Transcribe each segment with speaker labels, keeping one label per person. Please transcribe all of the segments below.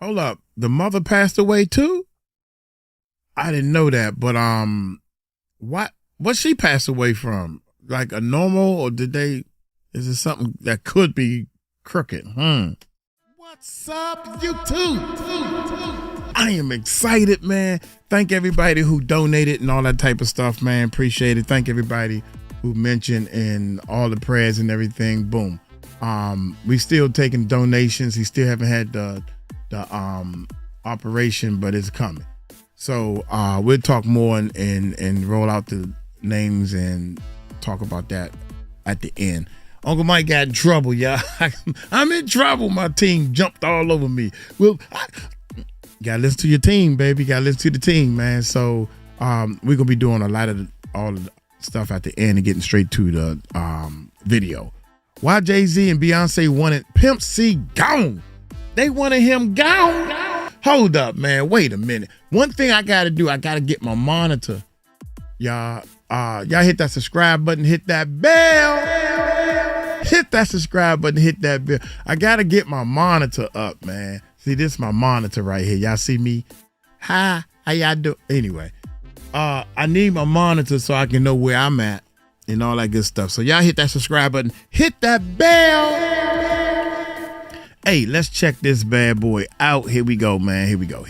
Speaker 1: Hold up. The mother passed away too? I didn't know that, but what she passed away from? Like a normal, or is it something that could be crooked? What's up, YouTube? I am excited, man. Thank everybody who donated and all that type of stuff, man. Appreciate it. Thank everybody who mentioned and all the prayers and everything. Boom. We still taking donations. He still haven't had the operation, but it's coming. So we'll talk more and roll out the names and talk about that at the end. Uncle Mike got in trouble, y'all. I'm in trouble. My team jumped all over me. Well, gotta listen to your team, baby. Gotta listen to the team, man. So we're gonna be doing a lot of all of the stuff at the end and getting straight to the video. Why Jay-Z and Beyonce wanted Pimp C gone? They wanted him gone. Hold up, man. Wait a minute. One thing I gotta do, I gotta get my monitor. Y'all hit that subscribe button, hit that bell. Hit that subscribe button, hit that bell. I gotta get my monitor up, man. See, this is my monitor right here. Y'all see me? Hi, how y'all do? Anyway, I need my monitor so I can know where I'm at and all that good stuff. So y'all hit that subscribe button, hit that bell. Hey, let's check this bad boy out. Here we go, man. Here we go.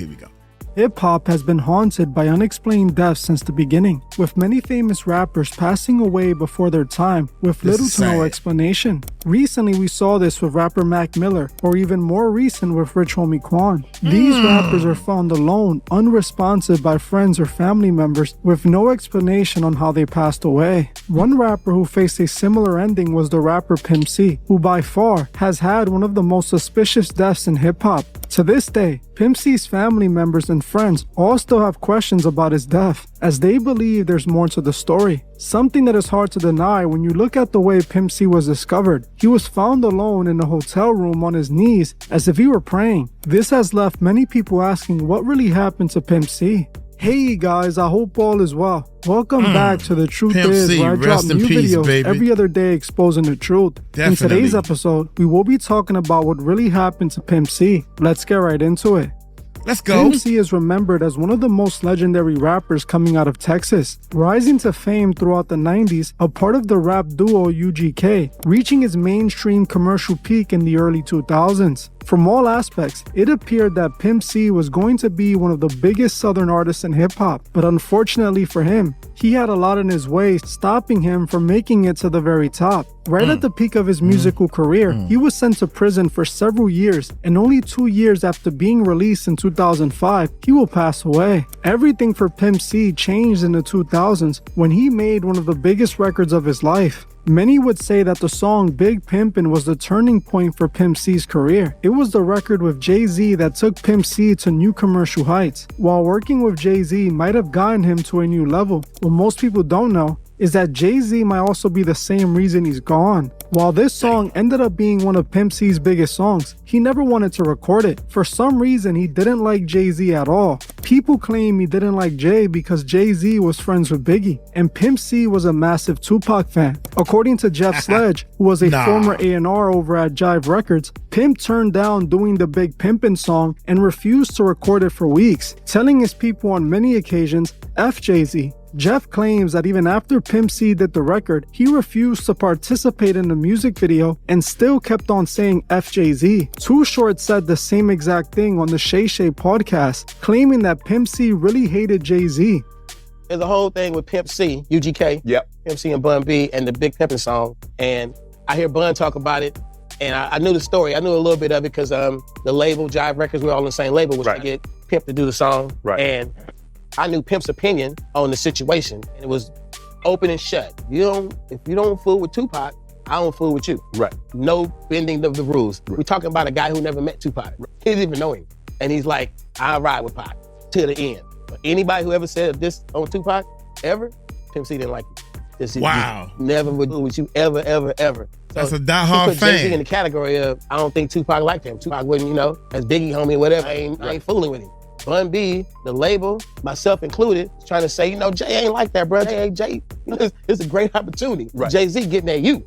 Speaker 2: Hip-hop has been haunted by unexplained deaths since the beginning, with many famous rappers passing away before their time with little to no explanation. Recently, we saw this with rapper Mac Miller, or even more recent with Rich Homie Quan. These rappers are found alone, unresponsive by friends or family members, with no explanation on how they passed away. One rapper who faced a similar ending was the rapper Pimp C, who by far has had one of the most suspicious deaths in hip-hop. To this day, Pimp C's family members and friends all still have questions about his death, as they believe there's more to the story. Something that is hard to deny when you look at the way Pimp C was discovered. He was found alone in a hotel room on his knees as if he were praying. This has left many people asking what really happened to Pimp C. Hey guys, I hope all is well. Welcome back to The Truth
Speaker 1: Pimp
Speaker 2: Is,
Speaker 1: C,
Speaker 2: where I drop new videos
Speaker 1: baby.
Speaker 2: every other day exposing the truth.
Speaker 1: Definitely.
Speaker 2: In today's episode, we will be talking about what really happened to Pimp C. Let's get right into it.
Speaker 1: Let's go.
Speaker 2: Pimp C is remembered as one of the most legendary rappers coming out of Texas, rising to fame throughout the 90s, a part of the rap duo UGK, reaching its mainstream commercial peak in the early 2000s. From all aspects, it appeared that Pimp C was going to be one of the biggest Southern artists in hip-hop, but unfortunately for him, he had a lot in his way, stopping him from making it to the very top. Right at the peak of his musical career, he was sent to prison for several years, and only 2 years after being released in 2005, he will pass away. Everything for Pimp C changed in the 2000s when he made one of the biggest records of his life. Many would say that the song Big Pimpin' was the turning point for Pimp C's career. It was the record with Jay-Z that took Pimp C to new commercial heights. While working with Jay-Z might have gotten him to a new level, what most people don't know is that Jay-Z might also be the same reason he's gone. While this song ended up being one of Pimp C's biggest songs, he never wanted to record it. For some reason, he didn't like Jay-Z at all. People claim he didn't like Jay because Jay-Z was friends with Biggie, and Pimp C was a massive Tupac fan. According to Jeff Sledge, who was a former A&R over at Jive Records, Pimp turned down doing the Big Pimpin' song and refused to record it for weeks, telling his people on many occasions, F Jay-Z. Jeff claims that even after Pimp C did the record, he refused to participate in the music video and still kept on saying F Jay-Z. Too Short said the same exact thing on the Shay Shay podcast, claiming that Pimp C really hated Jay-Z.
Speaker 3: There's a whole thing with Pimp C, UGK, Pimp C and Bun B, and the Big Pimpin' song. And I hear Bun talk about it, and I knew the story. I knew a little bit of it because the label, Jive Records, we're all on the same label, was to get Pimp to do the song. And I knew Pimp's opinion on the situation, and it was open and shut. If you don't fool with Tupac, I don't fool with you. No bending of the rules. We're talking about a guy who never met Tupac. He didn't even know him. And he's like, I'll ride with Pac to the end. But anybody who ever said this on Tupac, ever, Pimp C didn't like you. He never would do with you, ever. So
Speaker 1: that's a diehard fan.
Speaker 3: Jay-Z in the category of, I don't think Tupac liked him. Tupac wouldn't, as Biggie homie or whatever, I ain't fooling with him. Bun B, the label, myself included, trying to say, Jay ain't like that, bro. Jay, it's a great opportunity. Jay-Z getting at you.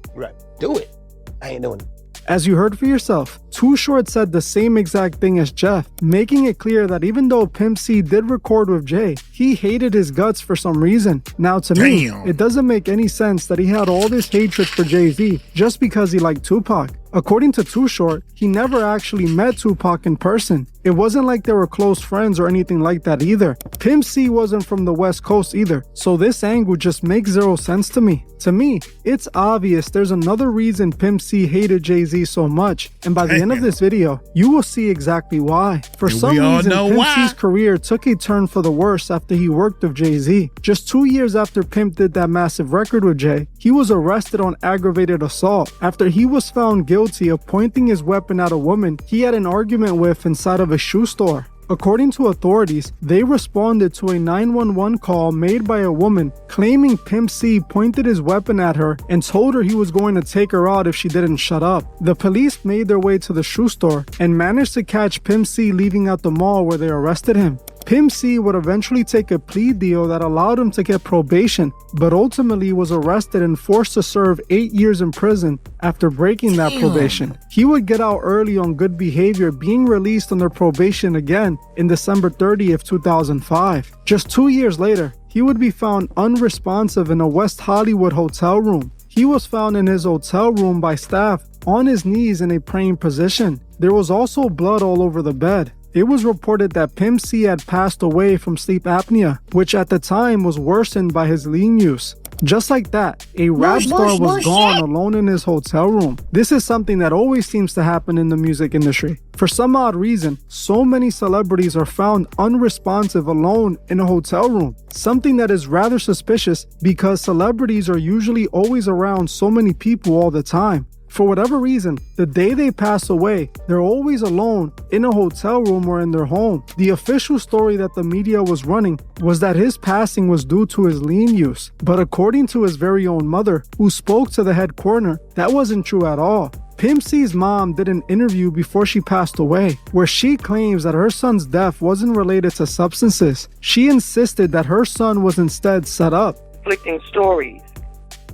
Speaker 3: Do it. I ain't doing it.
Speaker 2: As you heard for yourself, Too Short said the same exact thing as Jeff, making it clear that even though Pimp C did record with Jay, he hated his guts for some reason. Now to me, it doesn't make any sense that he had all this hatred for Jay-Z just because he liked Tupac. According to Too Short, he never actually met Tupac in person. It wasn't like they were close friends or anything like that either. Pimp C wasn't from the West Coast either, so this angle just makes zero sense to me. To me, it's obvious there's another reason Pimp C hated Jay-Z so much, and by the end of this video, you will see exactly why. For some reason, Pimp C's career took a turn for the worse after he worked with Jay-Z. Just 2 years after Pimp did that massive record with Jay, he was arrested on aggravated assault after he was found guilty of pointing his weapon at a woman he had an argument with inside of a shoe store. According to authorities, they responded to a 911 call made by a woman claiming Pimp C pointed his weapon at her and told her he was going to take her out if she didn't shut up. The police made their way to the shoe store and managed to catch Pimp C leaving out the mall where they arrested him. Pimp C would eventually take a plea deal that allowed him to get probation, but ultimately was arrested and forced to serve 8 years in prison after breaking that probation. He would get out early on good behavior, being released under probation again in December 30th, 2005. Just 2 years later, he would be found unresponsive in a West Hollywood hotel room. He was found in his hotel room by staff on his knees in a praying position. There was also blood all over the bed. It was reported that Pimp C had passed away from sleep apnea, which at the time was worsened by his lean use. Just like that, a rap star was gone alone in his hotel room. This is something that always seems to happen in the music industry. For some odd reason, so many celebrities are found unresponsive alone in a hotel room. Something that is rather suspicious because celebrities are usually always around so many people all the time. For whatever reason, the day they pass away, they're always alone in a hotel room or in their home. The official story that the media was running was that his passing was due to his lean use. But according to his very own mother, who spoke to the head coroner, that wasn't true at all. Pimp C's mom did an interview before she passed away, where she claims that her son's death wasn't related to substances. She insisted that her son was instead set up.
Speaker 4: Conflicting stories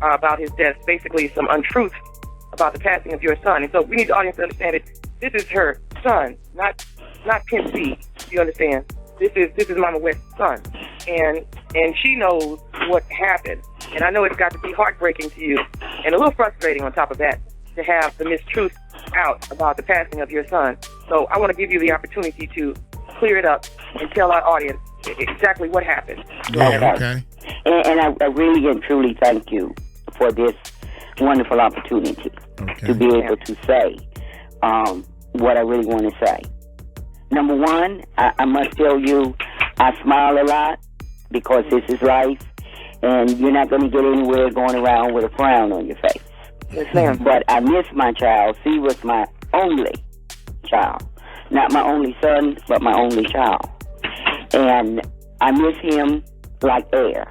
Speaker 4: about his death, basically some untruth about the passing of your son. And so we need the audience to understand that this is her son, not Pimp C. You understand? This is Mama West's son. And she knows what happened. And I know it's got to be heartbreaking to you and a little frustrating on top of that to have the mistruth out about the passing of your son. So I want to give you the opportunity to clear it up and tell our audience exactly what happened.
Speaker 1: Okay.
Speaker 5: And I really and truly thank you for this wonderful opportunity to be able to say what I really want to say. Number one, I must tell you, I smile a lot because this is life, and you're not going to get anywhere going around with a frown on your face.
Speaker 4: Yes, ma'am.
Speaker 5: But I miss my child. C was my only child. Not my only son, but my only child. And I miss him like air.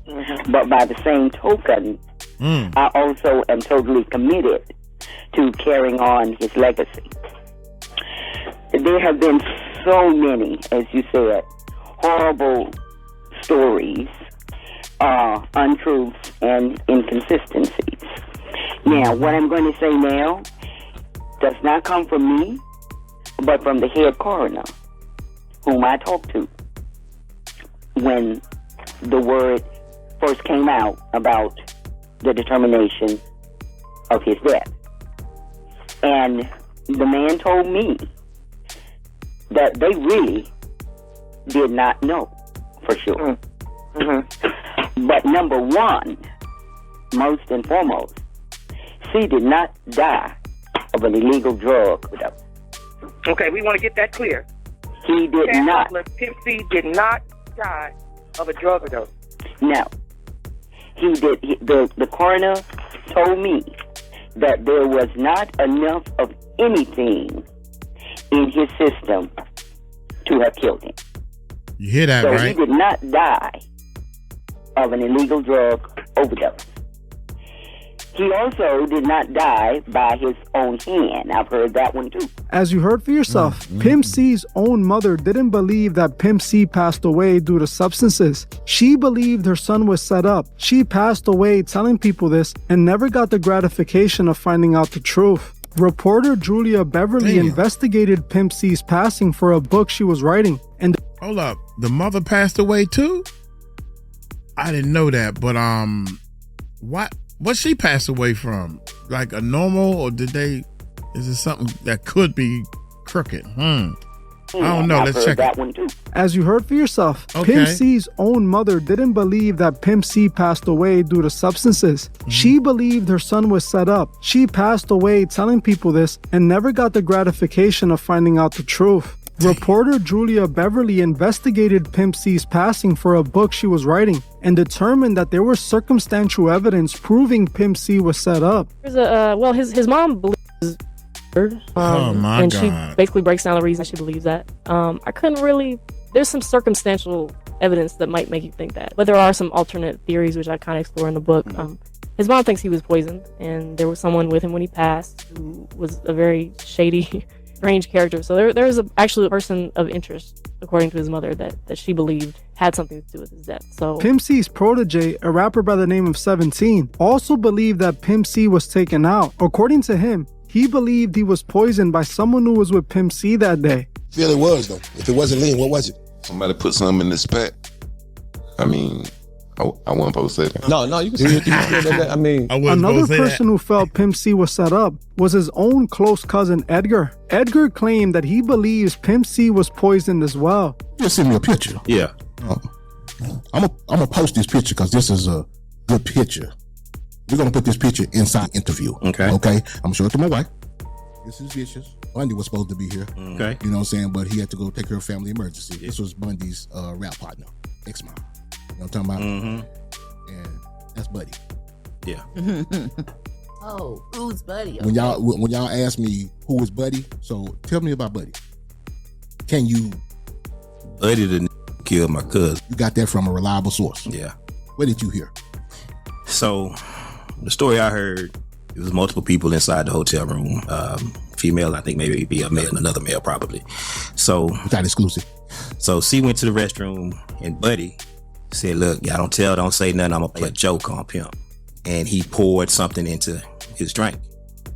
Speaker 5: Mm-hmm. But by the same token, I also am totally committed to carrying on his legacy. There have been so many, as you said, horrible stories, untruths, and inconsistencies. Now, what I'm going to say now does not come from me, but from the head coroner, whom I talked to when the word first came out about the determination of his death. And the man told me that they really did not know for sure. Mm-hmm. But number one, most and foremost, C did not die of an illegal drug overdose.
Speaker 4: Okay, we want to get that clear.
Speaker 5: He did not.
Speaker 4: Pimp C did not die of a drug overdose.
Speaker 5: No. He did. The coroner told me that there was not enough of anything in his system to have killed him.
Speaker 1: You hear that, right?
Speaker 5: So he did not die of an illegal drug overdose. He also did not die by his own hand. I've heard that one too.
Speaker 2: As you heard for yourself, Pimp C's own mother didn't believe that Pimp C passed away due to substances. She believed her son was set up. She passed away telling people this and never got the gratification of finding out the truth. Reporter Julia Beverly investigated Pimp C's passing for a book she was writing. And
Speaker 1: hold up, the mother passed away too? I didn't know that, but what she passed away from? Like a normal, or is it something that could be crooked? I don't know. Let's check
Speaker 5: that
Speaker 1: it.
Speaker 5: one too.
Speaker 2: As you heard for yourself,
Speaker 1: Okay.
Speaker 2: Pimp C's own mother didn't believe that Pimp C passed away due to substances. She believed her son was set up. She passed away telling people this and never got the gratification of finding out the truth. Reporter Julia Beverly investigated Pimp C's passing for a book she was writing and determined that there was circumstantial evidence proving Pimp C was set up.
Speaker 6: There's his mom believes
Speaker 1: Oh my
Speaker 6: and
Speaker 1: God.
Speaker 6: she basically breaks down the reason she believes that. I couldn't really. There's some circumstantial evidence that might make you think that, but there are some alternate theories which I kind of explore in the book. His mom thinks he was poisoned, and there was someone with him when he passed who was a very shady, strange character. So there was actually a person of interest, according to his mother, that she believed had something to do with his death. So
Speaker 2: Pimp C's protege, a rapper by the name of 17, also believed that Pimp C was taken out. According to him, he believed he was poisoned by someone who was with Pimp C that day.
Speaker 7: Feel it was, though. If it wasn't lean, what was it?
Speaker 8: Somebody put something in this pack. I mean, I wasn't supposed to say that.
Speaker 9: No, you can say that. I mean,
Speaker 2: Another person who felt Pimp C was set up was his own close cousin, Edgar. Edgar claimed that he believes Pimp C was poisoned as well.
Speaker 7: Just send me a picture.
Speaker 8: Yeah.
Speaker 7: I'm gonna post this picture because this is a good picture. We're gonna put this picture inside the interview. Okay. I'm gonna show it to my wife. This is Vicious. Bundy was supposed to be here.
Speaker 8: Okay.
Speaker 7: You know what I'm saying? But he had to go take care of family emergency. This was Bundy's rap partner, ex-mom. You know what I'm talking about? And that's Buddy.
Speaker 8: Yeah.
Speaker 10: Oh, who's Buddy?
Speaker 7: When y'all ask me who is Buddy, so tell me about Buddy. Can you?
Speaker 8: Buddy didn't kill my cousin.
Speaker 7: You got that from a reliable source.
Speaker 8: Yeah.
Speaker 7: Where did you hear?
Speaker 8: So, the story I heard, it was multiple people inside the hotel room. Female, I think maybe be a male and another male probably. So,
Speaker 7: that exclusive.
Speaker 8: So C went to the restroom and Buddy said, "Look, y'all don't say nothing. I'm gonna play a joke on Pimp." And he poured something into his drink.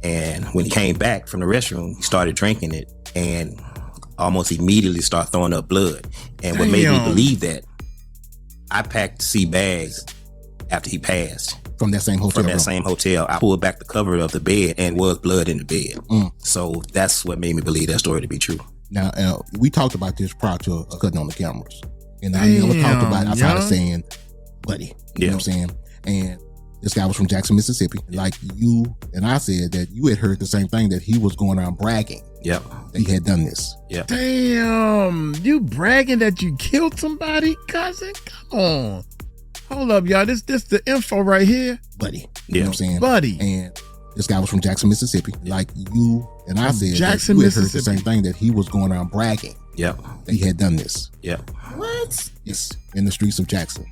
Speaker 8: And when he came back from the restroom, he started drinking it and almost immediately started throwing up blood. And what made me believe that, I packed C bags after he passed.
Speaker 7: From that same hotel
Speaker 8: same hotel. I pulled back the cover of the bed and was blood in the bed. So that's what made me believe that story to be true.
Speaker 7: Now, we talked about this prior to cutting on the cameras. And I never talked about it outside of saying Buddy. You know what I'm saying? And this guy was from Jackson, Mississippi. Like you and I said that you had heard the same thing, that he was going around bragging.
Speaker 8: Yep.
Speaker 7: That he had done this.
Speaker 8: Yep.
Speaker 1: Damn, you bragging that you killed somebody, cousin? Come on. Hold up, y'all. This the info right here.
Speaker 7: Buddy. You know what I'm saying?
Speaker 1: Buddy.
Speaker 7: And this guy was from Jackson, Mississippi. Like you and I said
Speaker 1: Jackson,
Speaker 7: that you had heard the
Speaker 1: Mississippi.
Speaker 7: same thing, that he was going around bragging.
Speaker 8: Yep.
Speaker 7: That he had done this.
Speaker 8: Yep.
Speaker 10: What?
Speaker 7: Yes. In the streets of Jackson.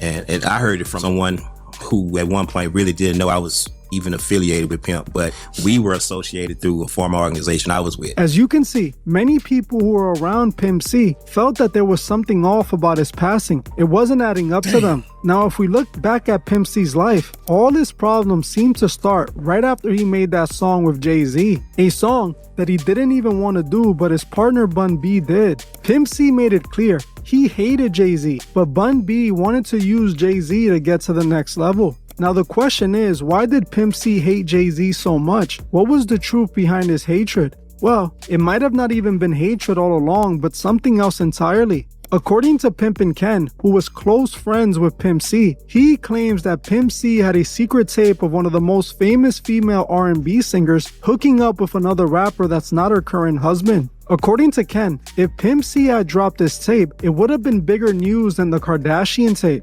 Speaker 8: And I heard it from someone who at one point really didn't know I was even affiliated with Pimp, but we were associated through a former organization I was with.
Speaker 2: As you can see, many people who were around Pimp C felt that there was something off about his passing. It wasn't adding up to them. Now, if we look back at Pimp C's life, all his problems seem to start right after he made that song with Jay-Z, a song that he didn't even want to do, but his partner Bun B did. Pimp C made it clear he hated Jay-Z, but Bun B wanted to use Jay-Z to get to the next level. Now the question is, why did Pimp C hate Jay-Z so much? What was the truth behind his hatred? Well, it might have not even been hatred all along, but something else entirely. According to Pimpin' Ken, who was close friends with Pimp C, he claims that Pimp C had a secret tape of one of the most famous female R&B singers hooking up with another rapper that's not her current husband. According to Ken, if Pimp C had dropped this tape, it would have been bigger news than the Kardashian tape.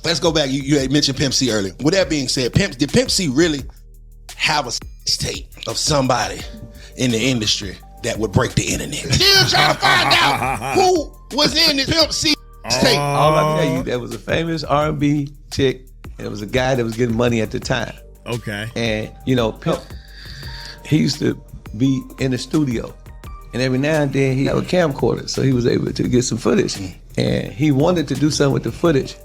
Speaker 7: Let's go back. You had mentioned Pimp C earlier. With that being said, did Pimp C really have a tape of somebody in the industry that would break the internet? Still trying to find out who was in this Pimp C tape.
Speaker 9: all I tell you, there was a famous R&B chick, and it was a guy that was getting money at the time.
Speaker 1: Okay.
Speaker 9: And, you know, Pimp, he used to be in the studio. And every now and then he had a camcorder, so he was able to get some footage. And he wanted to do something with the footage.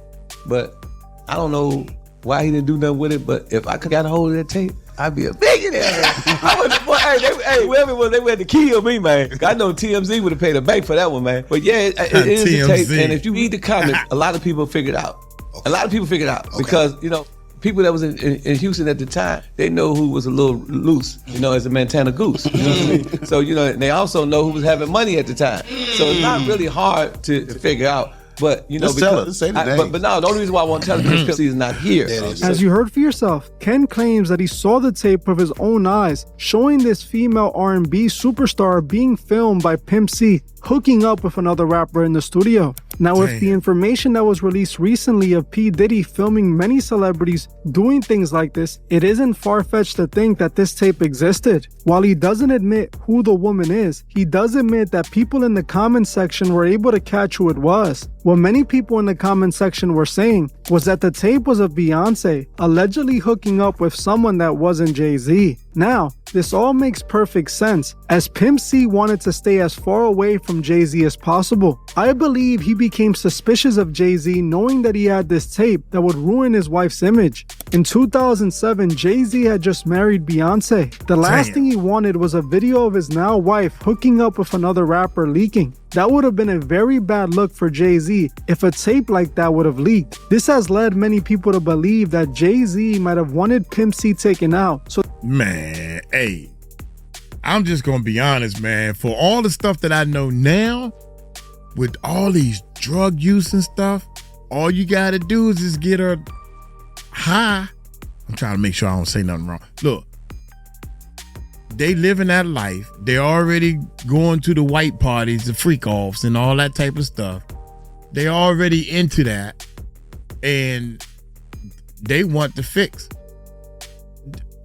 Speaker 9: But I don't know why he didn't do nothing with it, but if I could got a hold of that tape, I'd be a billionaire. Whoever it was, they went to kill me, man. I know TMZ would have paid a bank for that one, man. But yeah, it is a tape. And if you read the comments, a lot of people figured out. A lot of people figured out because, you know, people that was in Houston at the time, they know who was a little loose, you know, as a Montana goose. You know what I mean? So, you know, they also know who was having money at the time. So it's not really hard to figure out. But, you know, but no, the only reason why I want to tell you is because he's not here.
Speaker 2: As you heard for yourself, Ken claims that he saw the tape with his own eyes, showing this female R&B superstar being filmed by Pimp C, hooking up with another rapper in the studio. Now, with the information that was released recently of P. Diddy filming many celebrities doing things like this, it isn't far-fetched to think that this tape existed. While he doesn't admit who the woman is, he does admit that people in the comment section were able to catch who it was. What many people in the comment section were saying was that the tape was of Beyonce allegedly hooking up with someone that wasn't Jay-Z. Now, this all makes perfect sense, as Pimp C wanted to stay as far away from Jay-Z as possible. I believe he became suspicious of Jay-Z knowing that he had this tape that would ruin his wife's image. In 2007, Jay-Z had just married Beyonce. The last thing he wanted was a video of his now wife hooking up with another rapper leaking. That would have been a very bad look for Jay-Z if a tape like that would have leaked. This has led many people to believe that Jay-Z might have wanted Pimp C taken out. So,
Speaker 1: man, hey, I'm just gonna be honest, man. For all the stuff that I know now, with all these drug use and stuff, all you gotta do is just get her high. I'm trying to make sure I don't say nothing wrong. Look, they living that life. They already going to the white parties, the freak offs, and all that type of stuff. They already into that, and they want the fix.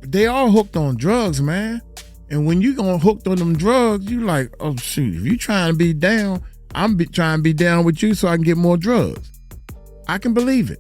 Speaker 1: They all hooked on drugs, man. And when you gonna hooked on them drugs, you like, oh shoot, if you trying to be down, I'm trying to be down with you so I can get more drugs. I can believe it.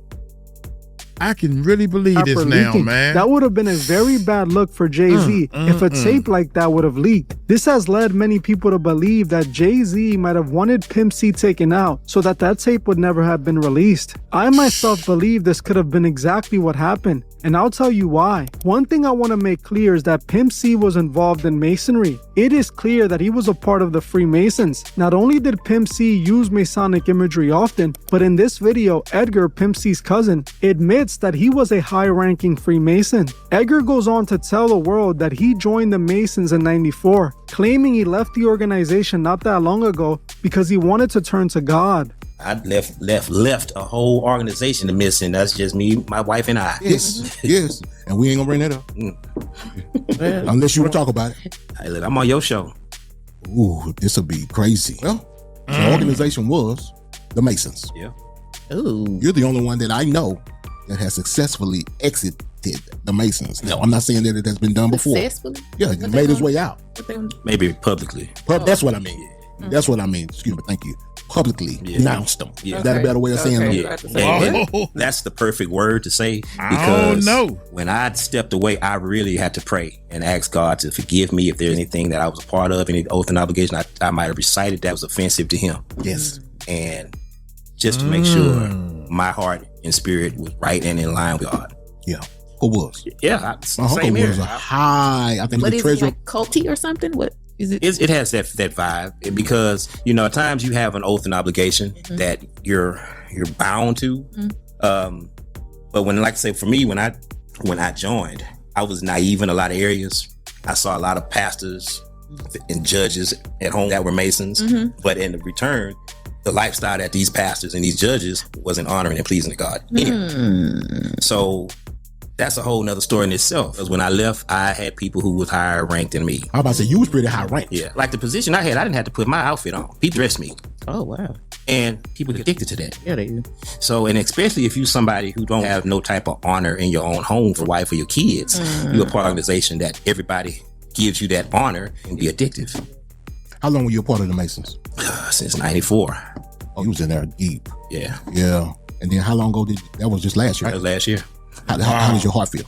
Speaker 1: I can really believe this now, man.
Speaker 2: That would have been a very bad look for Jay-Z if a tape like that would have leaked. This has led many people to believe that Jay-Z might have wanted Pimp C taken out so that tape would never have been released. I myself believe this could have been exactly what happened, and I'll tell you why. One thing I want to make clear is that Pimp C was involved in Masonry. It is clear that he was a part of the Freemasons. Not only did Pimp C use Masonic imagery often, but in this video, Edgar, Pimp C's cousin, admits that he was a high-ranking Freemason. Edgar goes on to tell the world that he joined the Masons in '94, claiming he left the organization not that long ago because he wanted to turn to God.
Speaker 8: I left a whole organization to Mason. That's just me, my wife, and I.
Speaker 11: Yes, and we ain't gonna bring that up unless you want to talk about it.
Speaker 8: Hey, look, I'm on your show.
Speaker 11: Ooh, this will be crazy. Well, the organization was the Masons.
Speaker 8: Yeah.
Speaker 10: Ooh.
Speaker 11: You're the only one that I know that has successfully exited the Masons. Now, I'm not saying that it has been done before.
Speaker 10: Successfully?
Speaker 11: Yeah, he made his way out.
Speaker 8: Maybe publicly.
Speaker 11: That's what I mean. That's what I mean. Excuse me. Thank you. Publicly denounced them. Yeah. Is that a better way of saying that?
Speaker 8: Yeah. That's the perfect word to say, because when I stepped away, I really had to pray and ask God to forgive me if there's anything that I was a part of, any oath and obligation I might have recited that was offensive to him.
Speaker 11: Yes.
Speaker 8: And just to make sure my heart and spirit was right and in line with God.
Speaker 11: Yeah. Who was?
Speaker 8: Yeah.
Speaker 11: My uncle was a high, I think,
Speaker 10: what
Speaker 11: the
Speaker 10: is
Speaker 11: treasurer.
Speaker 10: It, like culty or something? What is it?
Speaker 8: It has that vibe, because, you know, at times you have an oath and obligation that you're bound to. But when, like I say, for me, when I joined, I was naive in a lot of areas. I saw a lot of pastors and judges at home that were Masons, but in return, the lifestyle that these pastors and these judges wasn't honoring and pleasing to God anyway. So that's a whole nother story in itself. Because when I left, I had people who was higher ranked than me.
Speaker 11: How about to say you was pretty high ranked?
Speaker 8: Yeah, like the position I had, I didn't have to put my outfit on. People dressed me.
Speaker 10: Oh wow!
Speaker 8: And people get addicted to that.
Speaker 10: Yeah, they do.
Speaker 8: So, and especially if you somebody who don't have no type of honor in your own home for wife or your kids, you're a part of an organization that everybody gives you that honor and be addictive.
Speaker 11: How long were you a part of the Masons?
Speaker 8: Since '94.
Speaker 11: Oh, you was in there deep.
Speaker 8: Yeah.
Speaker 11: Yeah. And then how long ago that was just last year?
Speaker 8: That was last year.
Speaker 11: How does your heart feel?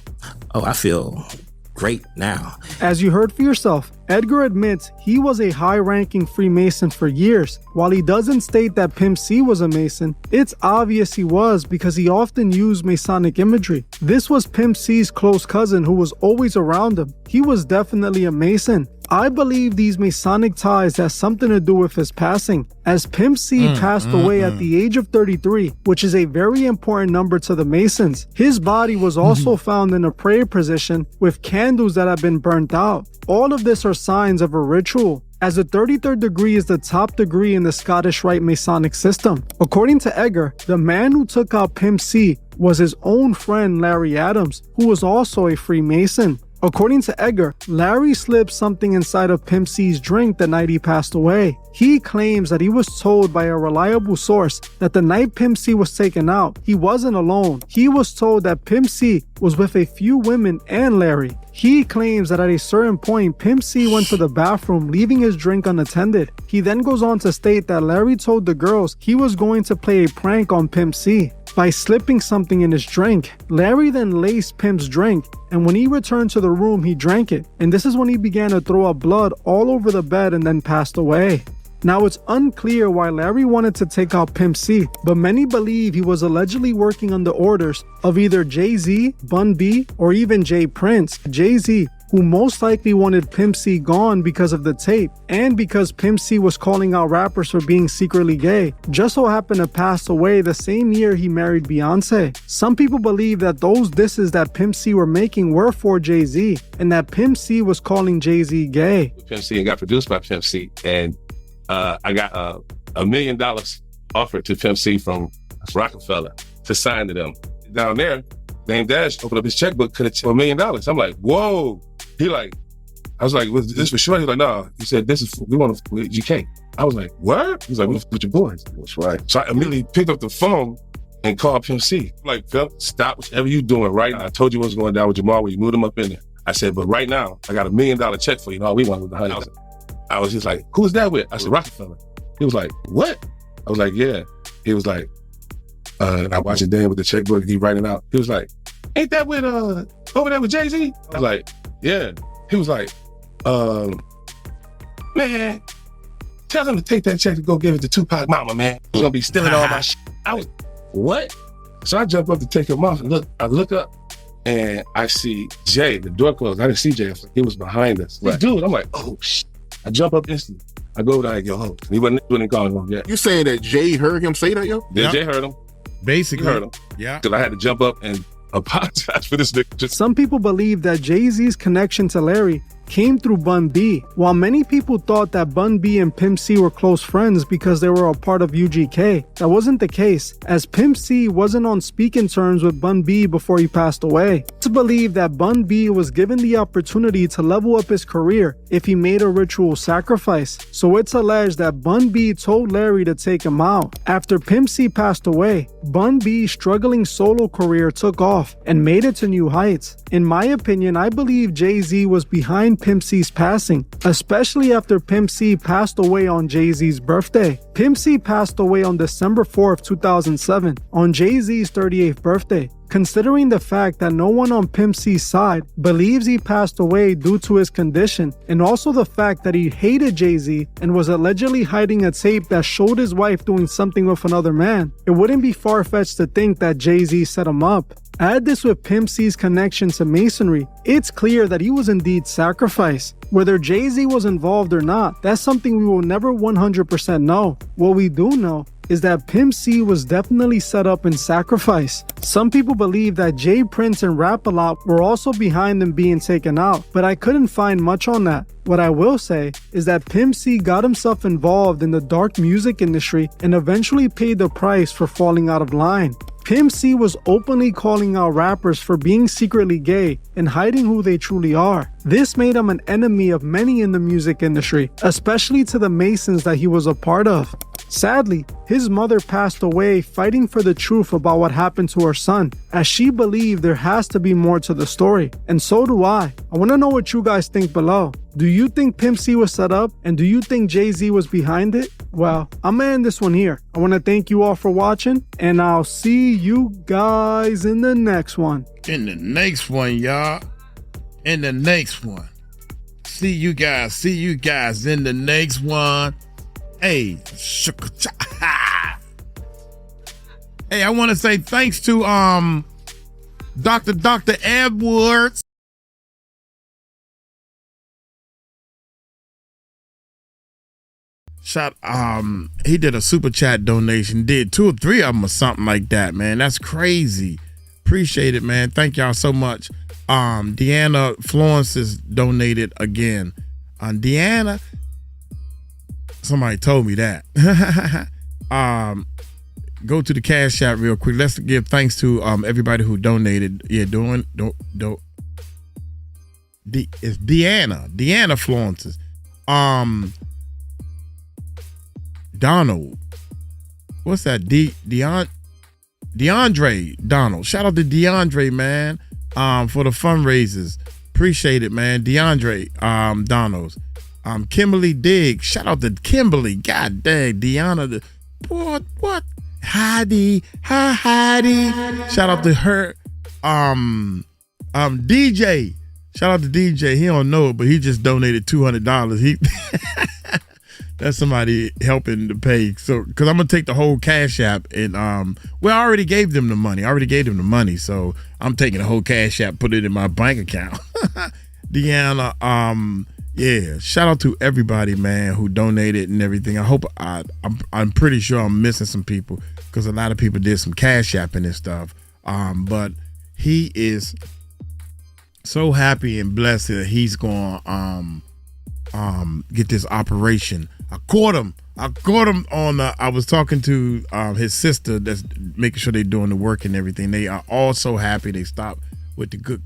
Speaker 8: Oh, I feel great now.
Speaker 2: As you heard for yourself, Edgar admits he was a high-ranking Freemason for years. While he doesn't state that Pimp C was a Mason, it's obvious he was because he often used Masonic imagery. This was Pimp C's close cousin who was always around him. He was definitely a Mason. I believe these Masonic ties has something to do with his passing, as Pimp C passed away at the age of 33, which is a very important number to the Masons. His body was also found in a prayer position with candles that have been burnt out. All of this are signs of a ritual, as the 33rd degree is the top degree in the Scottish Rite Masonic system. According to Edgar, the man who took out Pimp C was his own friend Larry Adams, who was also a Freemason. According to Edgar, Larry slipped something inside of Pimp C's drink the night he passed away. He claims that he was told by a reliable source that the night Pimp C was taken out, he wasn't alone. He was told that Pimp C was with a few women and Larry. He claims that at a certain point, Pimp C went to the bathroom, leaving his drink unattended. He then goes on to state that Larry told the girls he was going to play a prank on Pimp C by slipping something in his drink. Larry then laced Pimp's drink, and when he returned to the room, he drank it. And this is when he began to throw up blood all over the bed and then passed away. Now, it's unclear why Larry wanted to take out Pimp C, but many believe he was allegedly working under orders of either Jay-Z, Bun B, or even Jay Prince. Jay-Z, who most likely wanted Pimp C gone because of the tape, and because Pimp C was calling out rappers for being secretly gay, just so happened to pass away the same year he married Beyonce. Some people believe that those disses that Pimp C were making were for Jay-Z, and that Pimp C was calling Jay-Z gay.
Speaker 12: Pimp C and got produced by Pimp C, and I got $1 million offered to Pimp C from Rockefeller to sign to them. Down there, Dame Dash opened up his checkbook, cut it for $1 million. I'm like, whoa. He like, I was like, was this for sure? He was like, no. He said, we want to with GK. I was like, what? He was like, with your boys. That's right. So I immediately picked up the phone and called Pimp C. I'm like, Phil, stop whatever you doing right now. I told you what's going down with Jamal when you moved him up in there. I said, but right now, I got $1 million check for you. And all we wanted was $100,000. I was just like, who's that with? I said, Rockefeller. He was like, what? I was like, yeah. He was like, and I watched it then with the checkbook, he writing out. He was like, ain't that with, over there with Jay-Z? I was like, yeah. He was like, man, tell him to take that check to go give it to Tupac mama, man. He's gonna be stealing all my shit. I was, what? So I jump up to take him off and I look up and I see Jay, the door closed. I didn't see Jay. He was behind us. Right. Dude, I'm like, oh shit. I jump up instantly. I go over there, I go home. He wasn't calling him yet.
Speaker 11: You saying that Jay heard him say that, yo?
Speaker 12: Yeah, Jay heard him.
Speaker 1: Basically.
Speaker 12: He heard him.
Speaker 1: Yeah.
Speaker 12: Because I had to jump up and apologize for this nigga.
Speaker 2: Some people believe that Jay-Z's connection to Larry came through Bun B, while many people thought that Bun B and Pimp C were close friends because they were a part of UGK. That wasn't the case, as Pimp C wasn't on speaking terms with Bun B before he passed away. It's believed that Bun B was given the opportunity to level up his career if he made a ritual sacrifice, so it's alleged that Bun B told Larry to take him out. After Pimp C passed away, Bun B's struggling solo career took off and made it to new heights. In my opinion, I believe Jay-Z was behind Pimp C's passing, especially after Pimp C passed away on Jay-Z's birthday. Pimp C passed away on December 4th, 2007, on Jay-Z's 38th birthday. Considering the fact that no one on Pimp C's side believes he passed away due to his condition, and also the fact that he hated Jay-Z and was allegedly hiding a tape that showed his wife doing something with another man, it wouldn't be far-fetched to think that Jay-Z set him up. Add this with Pimp C's connection to Masonry, it's clear that he was indeed sacrificed. Whether Jay-Z was involved or not, that's something we will never 100% know. What we do know is that Pimp C was definitely set up in sacrifice. Some people believe that Jay Prince and Rap-A-Lot were also behind them being taken out, but I couldn't find much on that. What I will say is that Pimp C got himself involved in the dark music industry and eventually paid the price for falling out of line. Pimp C was openly calling out rappers for being secretly gay and hiding who they truly are. This made him an enemy of many in the music industry, especially to the Masons that he was a part of. Sadly, his mother passed away fighting for the truth about what happened to her son, as she believed there has to be more to the story. And so do I. I want to know what you guys think below. Do you think Pimp C was set up? And do you think Jay-Z was behind it? Well, I'm gonna end this one here. I want to thank you all for watching, and I'll see you guys in the next one.
Speaker 1: In the next one, y'all. In the next one. See you guys in the next one. Hey, hey, I want to say thanks to Dr. Edwards. He did a super chat donation, did 2 or 3 of them or something like that, man. That's crazy. Appreciate it, man. Thank y'all so much. Deanna Florence is donated again. Deanna, somebody told me that. Go to the Cash App real quick. Let's give thanks to everybody who donated. Yeah, it's Deanna Florence's. Donald. What's that? DeAndre Donald. Shout out to DeAndre, man. For the fundraisers. Appreciate it, man. DeAndre Donalds. Kimberly Diggs. Shout out to Kimberly. God dang, Deanna. What? Heidi. Hi, Heidi. Shout out to her. DJ. Shout out to DJ. He don't know it, but he just donated $200. That's somebody helping to pay. So, because I'm gonna take the whole Cash App and I already gave them the money. So I'm taking the whole Cash App, put it in my bank account. Deanna, yeah. Shout out to everybody, man, who donated and everything. I hope I'm pretty sure I'm missing some people because a lot of people did some Cash Apping and stuff. But he is so happy and blessed that he's going get this operation. I caught him on I was talking to his sister that's making sure they're doing the work and everything. They are all so happy. They stopped with the good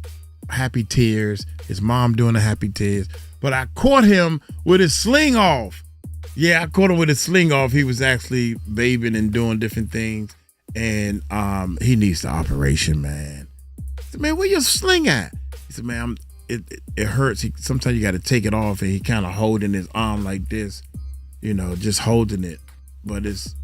Speaker 1: happy tears. His mom doing the happy tears. But I caught him with his sling off. Yeah, I caught him with his sling off. He was actually babying and doing different things. And he needs the operation, man. I said, man, where your sling at? He said, man, it hurts. Sometimes you got to take it off, and he kind of holding his arm like this, just holding it. But it's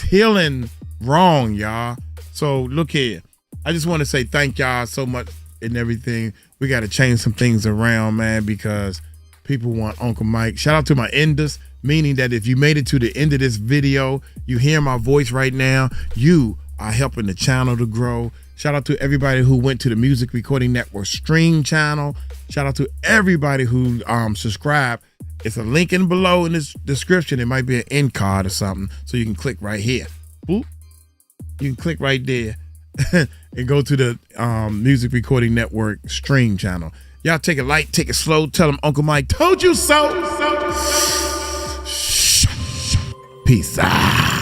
Speaker 1: healing wrong, y'all. So look here. I just want to say thank y'all so much and everything. We got to change some things around, man, because people want Uncle Mike. Shout out to my enders, meaning that if you made it to the end of this video, you hear my voice right now, you are helping the channel to grow. Shout out to everybody who went to the Music Recording Network stream channel. Shout out to everybody who subscribed. It's a link in below in this description. It might be an end card or something, so you can click right here. Boop. You can click right there and go to the Music Recording Network stream channel. Y'all take it light, take it slow. Tell them Uncle Mike told you so. Peace out.